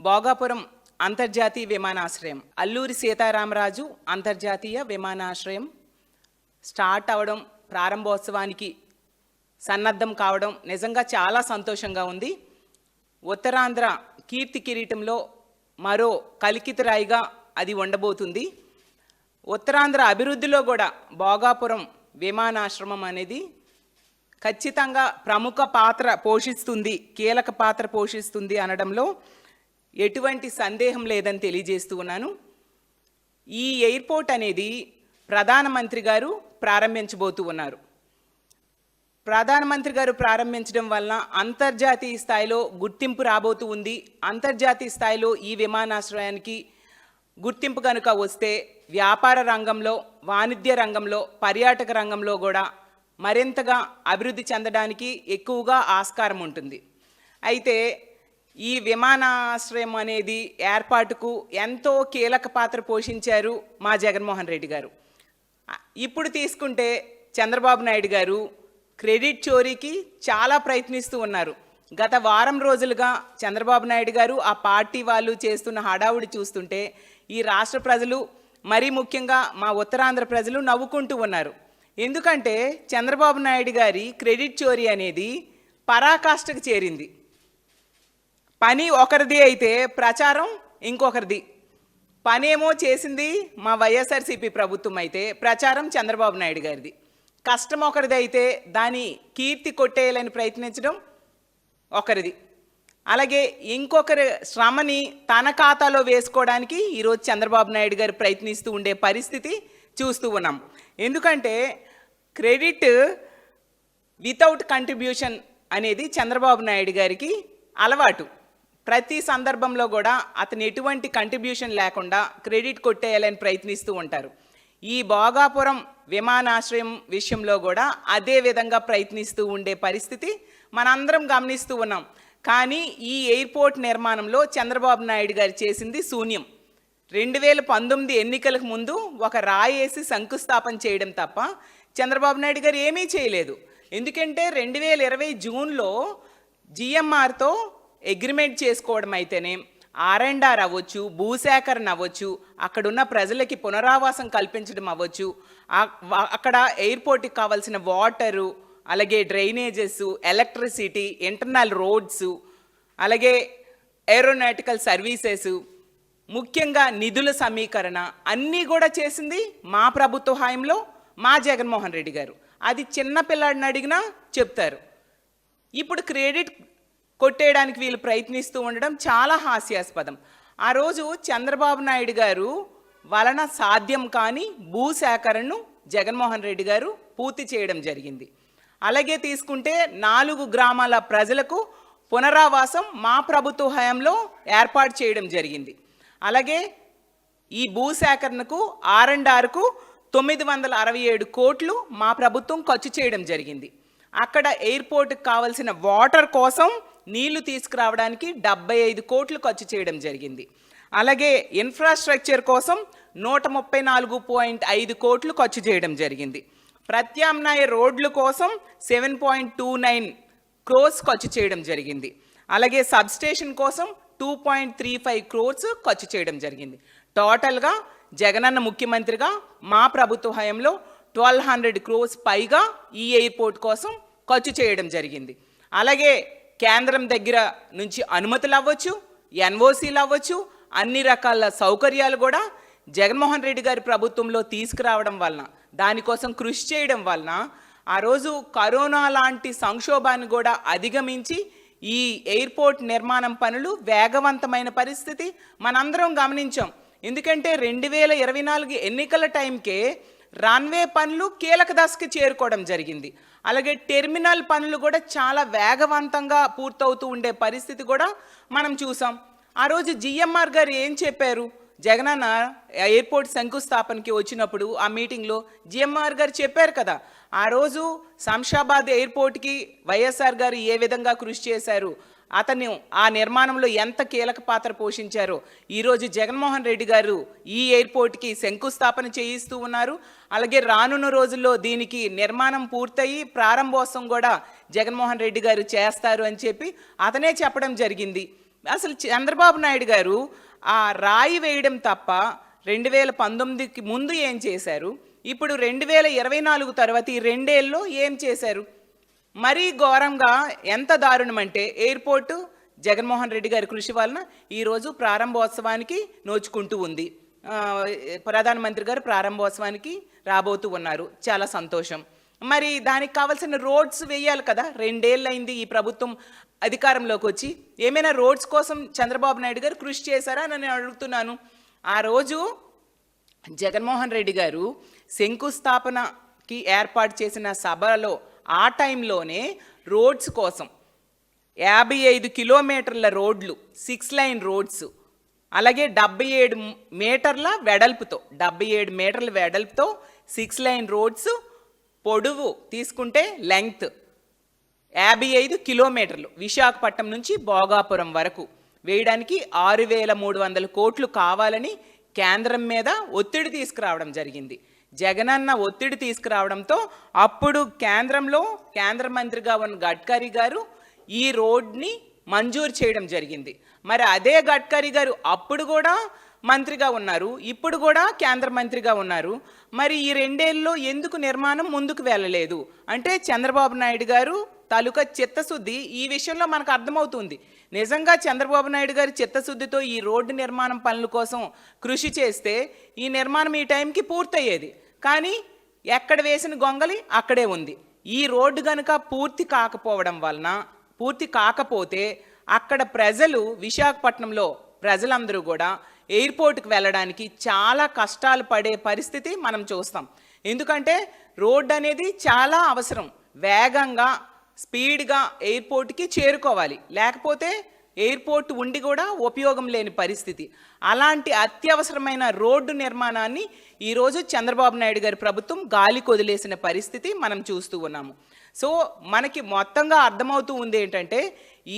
భోగాపురం అంతర్జాతీయ విమానాశ్రయం, అల్లూరి సీతారామరాజు అంతర్జాతీయ విమానాశ్రయం స్టార్ట్ అవడం, ప్రారంభోత్సవానికి సన్నద్ధం కావడం నిజంగా చాలా సంతోషంగా ఉంది. ఉత్తరాంధ్ర కీర్తి కిరీటంలో మరో కలికితురాయిగా అది ఉండబోతుంది. ఉత్తరాంధ్ర అభివృద్ధిలో కూడా భోగాపురం విమానాశ్రమం అనేది ఖచ్చితంగా ప్రముఖ పాత్ర పోషిస్తుంది, కీలక పాత్ర పోషిస్తుంది అనడంలో ఎటువంటి సందేహం లేదని తెలియజేస్తూ ఉన్నాను. ఈ ఎయిర్పోర్ట్ అనేది ప్రధానమంత్రి గారు ప్రారంభించబోతూ ఉన్నారు. ప్రధానమంత్రి గారు ప్రారంభించడం వలన అంతర్జాతీయ స్థాయిలో గుర్తింపు రాబోతూ ఉంది. అంతర్జాతీయ స్థాయిలో ఈ విమానాశ్రయానికి గుర్తింపు కనుక వస్తే వ్యాపార రంగంలో, వాణిజ్య రంగంలో, పర్యాటక రంగంలో కూడా మరింతగా అభివృద్ధి చెందడానికి ఎక్కువగా ఆస్కారం ఉంటుంది. అయితే ఈ విమానాశ్రయం అనేది ఏర్పాటుకు ఎంతో కీలక పాత్ర పోషించారు మా జగన్మోహన్ రెడ్డి గారు. ఇప్పుడు తీసుకుంటే చంద్రబాబు నాయుడు గారు క్రెడిట్ చోరీకి చాలా ప్రయత్నిస్తూ ఉన్నారు. గత వారం రోజులుగా చంద్రబాబు నాయుడు గారు, ఆ పార్టీ వాళ్ళు చేస్తున్న హడావుడి చూస్తుంటే ఈ రాష్ట్ర ప్రజలు, మరీ ముఖ్యంగా మా ఉత్తరాంధ్ర ప్రజలు నవ్వుకుంటూ ఉన్నారు. ఎందుకంటే చంద్రబాబు నాయుడు గారి క్రెడిట్ చోరీ అనేది పరాకాష్ఠకు చేరింది. పని ఒకరిది అయితే ప్రచారం ఇంకొకరిది. పనేమో చేసింది మా వైఎస్ఆర్సీపీ ప్రభుత్వం అయితే ప్రచారం చంద్రబాబు నాయుడు గారిది. కష్టం ఒకరిది అయితే దాని కీర్తి కొట్టేయాలని ప్రయత్నించడం ఒకరిది. అలాగే ఇంకొకరి శ్రమని తన ఖాతాలో వేసుకోవడానికి ఈరోజు చంద్రబాబు నాయుడు గారు ప్రయత్నిస్తూ ఉండే పరిస్థితి చూస్తూ ఉన్నాం. ఎందుకంటే క్రెడిట్ వితౌట్ కంట్రిబ్యూషన్ అనేది చంద్రబాబు నాయుడు గారికి అలవాటు. ప్రతి సందర్భంలో కూడా అతను ఎటువంటి కంట్రిబ్యూషన్ లేకుండా క్రెడిట్ కొట్టేయాలని ప్రయత్నిస్తూ ఉంటారు. ఈ భోగాపురం విమానాశ్రయం విషయంలో కూడా అదే విధంగా ప్రయత్నిస్తూ ఉండే పరిస్థితి మనందరం గమనిస్తూ ఉన్నాం. కానీ ఈ ఎయిర్పోర్ట్ నిర్మాణంలో చంద్రబాబు నాయుడు గారు చేసింది శూన్యం. 2019 ఎన్నికలకు ముందు ఒక రాయేసి శంకుస్థాపన చేయడం తప్ప చంద్రబాబు నాయుడు గారు ఏమీ చేయలేదు. ఎందుకంటే 2020 జూన్లో జిఎంఆర్తో అగ్రిమెంట్ చేసుకోవడం అయితేనే, R&R అవ్వచ్చు, భూసేకరణ అవ్వచ్చు, అక్కడున్న ప్రజలకి పునరావాసం కల్పించడం అవ్వచ్చు, అక్కడ ఎయిర్పోర్ట్కి కావాల్సిన వాటరు, అలాగే డ్రైనేజెస్, ఎలక్ట్రిసిటీ, ఇంటర్నల్ రోడ్స్, అలాగే ఏరోనాటికల్ సర్వీసెస్, ముఖ్యంగా నిధుల సమీకరణ అన్నీ కూడా చేసింది మా ప్రభుత్వ హయాంలో మా జగన్మోహన్ రెడ్డి గారు. అది చిన్న పిల్లాడిని అడిగినా చెప్తారు. ఇప్పుడు క్రెడిట్ కొట్టేయడానికి వీళ్ళు ప్రయత్నిస్తూ ఉండడం చాలా హాస్యాస్పదం. ఆ రోజు చంద్రబాబు నాయుడు గారు వలన సాధ్యం కాని భూసేకరణను జగన్మోహన్ రెడ్డి గారు పూర్తి చేయడం జరిగింది. అలాగే తీసుకుంటే 4 గ్రామాల ప్రజలకు పునరావాసం మా ప్రభుత్వ హయాంలో ఏర్పాటు చేయడం జరిగింది. అలాగే ఈ భూసేకరణకు, R&Rకు 967 కోట్లు మా ప్రభుత్వం ఖర్చు చేయడం జరిగింది. అక్కడ ఎయిర్పోర్ట్కి కావాల్సిన వాటర్ కోసం నీళ్లు తీసుకురావడానికి 75 కోట్లు ఖర్చు చేయడం జరిగింది. అలాగే ఇన్ఫ్రాస్ట్రక్చర్ కోసం 134.5 కోట్లు ఖర్చు చేయడం జరిగింది. ప్రత్యామ్నాయ రోడ్ల కోసం 7.29 క్రోర్స్ ఖర్చు చేయడం జరిగింది. అలాగే సబ్స్టేషన్ కోసం 2.35 క్రోర్స్ ఖర్చు చేయడం జరిగింది. టోటల్గా జగనన్న ముఖ్యమంత్రిగా మా ప్రభుత్వ హయాంలో 1200 క్రోర్స్ పైగా ఈ ఎయిర్పోర్ట్ కోసం ఖర్చు చేయడం జరిగింది. అలాగే కేంద్రం దగ్గర నుంచి అనుమతులు అవ్వచ్చు, ఎన్ఓసీలు అవ్వచ్చు, అన్ని రకాల సౌకర్యాలు కూడా జగన్మోహన్ రెడ్డి గారి ప్రభుత్వంలో తీసుకురావడం వలన, దానికోసం కృషి చేయడం వలన ఆ రోజు కరోనా లాంటి సంక్షోభాన్ని కూడా అధిగమించి ఈ ఎయిర్పోర్ట్ నిర్మాణం పనులు వేగవంతమైన పరిస్థితి మనందరం గమనించాం. ఎందుకంటే 2024 ఎన్నికల టైంకే రన్వే పనులు కీలక దశకి చేరుకోవడం జరిగింది. అలాగే టెర్మినల్ పనులు కూడా చాలా వేగవంతంగా పూర్తవుతూ ఉండే పరిస్థితి కూడా మనం చూసాం. ఆ రోజు జిఎంఆర్ గారు ఏం చెప్పారు? జగనన్న ఎయిర్పోర్ట్ శంకుస్థాపనకి వచ్చినప్పుడు ఆ మీటింగ్లో జిఎంఆర్ గారు చెప్పారు కదా, ఆ రోజు శంషాబాద్ ఎయిర్పోర్ట్కి వైఎస్ఆర్ గారు ఏ విధంగా కృషి చేశారు, అతను ఆ నిర్మాణంలో ఎంత కీలక పాత్ర పోషించారో ఈరోజు జగన్మోహన్ రెడ్డి గారు ఈ ఎయిర్పోర్ట్కి శంకుస్థాపన చేయిస్తూ ఉన్నారు. అలాగే రానున్న రోజుల్లో దీనికి నిర్మాణం పూర్తయి ప్రారంభోత్సవం కూడా జగన్మోహన్ రెడ్డి గారు చేస్తారు అని చెప్పి అతనే చెప్పడం జరిగింది. అసలు చంద్రబాబు నాయుడు గారు ఆ రాయి వేయడం తప్ప 2019కి ముందు ఏం చేశారు, ఇప్పుడు 2024 తర్వాత ఈ 2 ఏళ్ళలో ఏం చేశారు? మరీ ఘోరంగా ఎంత దారుణం అంటే ఎయిర్పోర్టు జగన్మోహన్ రెడ్డి గారి కృషి వలన ఈరోజు ప్రారంభోత్సవానికి నోచుకుంటూ ఉంది. ప్రధానమంత్రి గారు ప్రారంభోత్సవానికి రాబోతూ ఉన్నారు, చాలా సంతోషం. మరి దానికి కావాల్సిన రోడ్స్ వేయాలి కదా. 2 ఏళ్ళు అయింది ఈ ప్రభుత్వం అధికారంలోకి వచ్చి. ఏమైనా రోడ్స్ కోసం చంద్రబాబు నాయుడు గారు కృషి చేశారా అని నేను అడుగుతున్నాను. ఆ రోజు జగన్మోహన్ రెడ్డి గారు శంకుస్థాపనకి ఏర్పాటు చేసిన సభలో ఆ టైంలోనే రోడ్స్ కోసం 55 కిలోమీటర్ల రోడ్లు, 6 లైన్ రోడ్స్, అలాగే 77 మీటర్ల వెడల్పుతో 77 మీటర్ల వెడల్పుతో 6 లైన్ రోడ్స్, పొడవు తీసుకుంటే లెంగ్త్ 55 కిలోమీటర్లు విశాఖపట్నం నుంచి భోగాపురం వరకు వేయడానికి 6,300 కోట్లు కావాలని కేంద్రం మీద ఒత్తిడి తీసుకురావడం జరిగింది. జగనన్న ఒత్తిడి తీసుకురావడంతో అప్పుడు కేంద్ర మంత్రిగా ఉన్న గడ్కరీ గారు ఈ రోడ్ని మంజూరు చేయడం జరిగింది. మరి అదే గడ్కరీ గారు అప్పుడు కూడా మంత్రిగా ఉన్నారు, ఇప్పుడు కూడా కేంద్ర మంత్రిగా ఉన్నారు. మరి ఈ 2 ఏళ్ళలో ఎందుకు నిర్మాణం ముందుకు వెళ్ళలేదు అంటే చంద్రబాబు నాయుడు గారు తాలూకా చిత్తశుద్ధి ఈ విషయంలో మనకు అర్థమవుతుంది. నిజంగా చంద్రబాబు నాయుడు గారి చిత్తశుద్ధితో ఈ రోడ్డు నిర్మాణం పనుల కోసం కృషి చేస్తే ఈ నిర్మాణం ఈ టైంకి పూర్తయ్యేది. కానీ ఎక్కడ వేసిన గొంగలి అక్కడే ఉంది. ఈ రోడ్డు కనుక పూర్తి కాకపోతే అక్కడ ప్రజలు, విశాఖపట్నంలో ప్రజలందరూ కూడా ఎయిర్పోర్ట్కి వెళ్ళడానికి చాలా కష్టాలు పడే పరిస్థితి మనం చూస్తాం. ఎందుకంటే రోడ్డు అనేది చాలా అవసరం. వేగంగా స్పీడ్గా ఎయిర్పోర్ట్కి చేరుకోవాలి, లేకపోతే ఎయిర్పోర్ట్ ఉండి కూడా ఉపయోగం లేని పరిస్థితి. అలాంటి అత్యవసరమైన రోడ్డు నిర్మాణాన్ని ఈరోజు చంద్రబాబు నాయుడు గారి ప్రభుత్వం గాలికి వదిలేసిన పరిస్థితి మనం చూస్తూ ఉన్నాము. సో మనకి మొత్తంగా అర్థమవుతూ ఉంది ఏంటంటే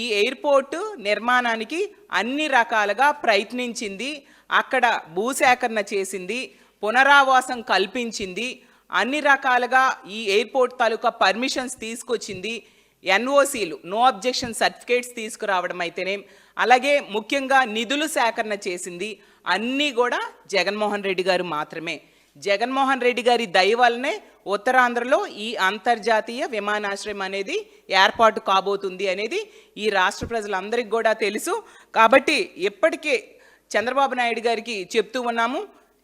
ఈ ఎయిర్పోర్టు నిర్మాణానికి అన్ని రకాలుగా ప్రయత్నించింది, అక్కడ భూసేకరణ చేసింది, పునరావాసం కల్పించింది, అన్ని రకాలుగా ఈ ఎయిర్పోర్ట్ తాలూకా పర్మిషన్స్ తీసుకొచ్చింది, ఎన్ఓసీలు, నో అబ్జెక్షన్ సర్టిఫికేట్స్ తీసుకురావడం అయితేనే, అలాగే ముఖ్యంగా నిధులు సేకరణ చేసింది. అన్నీ కూడా జగన్మోహన్ రెడ్డి గారు మాత్రమే. జగన్మోహన్ రెడ్డి గారి దయ వల్లనే ఉత్తరాంధ్రలో ఈ అంతర్జాతీయ విమానాశ్రయం అనేది ఏర్పాటు కాబోతుంది అనేది ఈ రాష్ట్ర ప్రజలందరికీ కూడా తెలుసు. కాబట్టి ఇప్పటికే చంద్రబాబు నాయుడు గారికి చెప్తూ ఉన్నాము,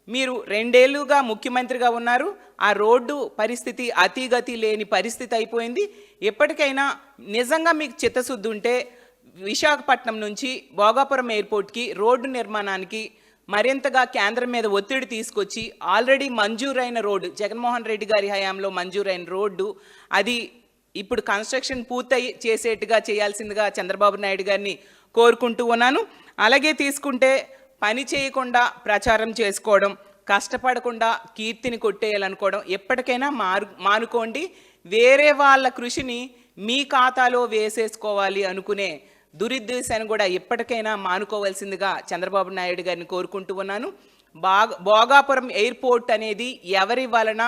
మీరు 2 ఏళ్ళుగా ముఖ్యమంత్రిగా ఉన్నారు, ఆ రోడ్డు పరిస్థితి అతిగతి లేని పరిస్థితి అయిపోయింది. ఎప్పటికైనా నిజంగా మీకు చిత్తశుద్ధి ఉంటే విశాఖపట్నం నుంచి భోగాపురం ఎయిర్పోర్ట్కి రోడ్డు నిర్మాణానికి మరింతగా కేంద్రం మీద ఒత్తిడి తీసుకొచ్చి ఆల్రెడీ మంజూరైన రోడ్డు, జగన్మోహన్ రెడ్డి గారి హయాంలో మంజూరైన రోడ్డు, అది ఇప్పుడు కన్స్ట్రక్షన్ పూర్తి చేసేట్టుగా చేయాల్సిందిగా చంద్రబాబు నాయుడు గారిని కోరుకుంటూ ఉన్నాను. అలాగే తీసుకుంటే పని చేయకుండా ప్రచారం చేసుకోవడం, కష్టపడకుండా కీర్తిని కొట్టేయాలనుకోవడం ఎప్పటికైనా మానుకోండి. వేరే వాళ్ళ కృషిని మీ ఖాతాలో వేసేసుకోవాలి అనుకునే దురుద్దేశాన్ని కూడా ఎప్పటికైనా మానుకోవాల్సిందిగా చంద్రబాబు నాయుడు గారిని కోరుకుంటూ ఉన్నాను. భోగాపురం ఎయిర్పోర్ట్ అనేది ఎవరి వలన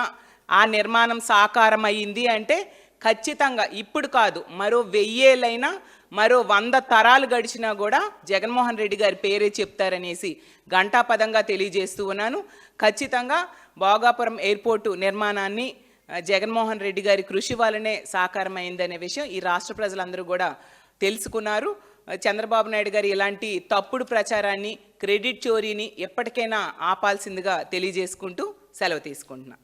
ఆ నిర్మాణం సాకారం అయ్యింది అంటే ఖచ్చితంగా ఇప్పుడు కాదు, మరో 1000 ఏళ్ళైనా, మరో 100 తరాలు గడిచినా కూడా జగన్మోహన్ రెడ్డి గారి పేరే చెప్తారనేసి ఘంటాపదంగా తెలియజేస్తూ ఉన్నాను. ఖచ్చితంగా భోగాపురం ఎయిర్పోర్టు నిర్మాణాన్ని జగన్మోహన్ రెడ్డి గారి కృషి వల్లనే సాకారమైందనే విషయం ఈ రాష్ట్ర ప్రజలందరూ కూడా తెలుసుకున్నారు. చంద్రబాబు నాయుడు గారు ఇలాంటి తప్పుడు ప్రచారాన్ని, క్రెడిట్ చోరీని ఎప్పటికైనా ఆపాల్సిందిగా తెలియజేసుకుంటూ సెలవు తీసుకుంటున్నా.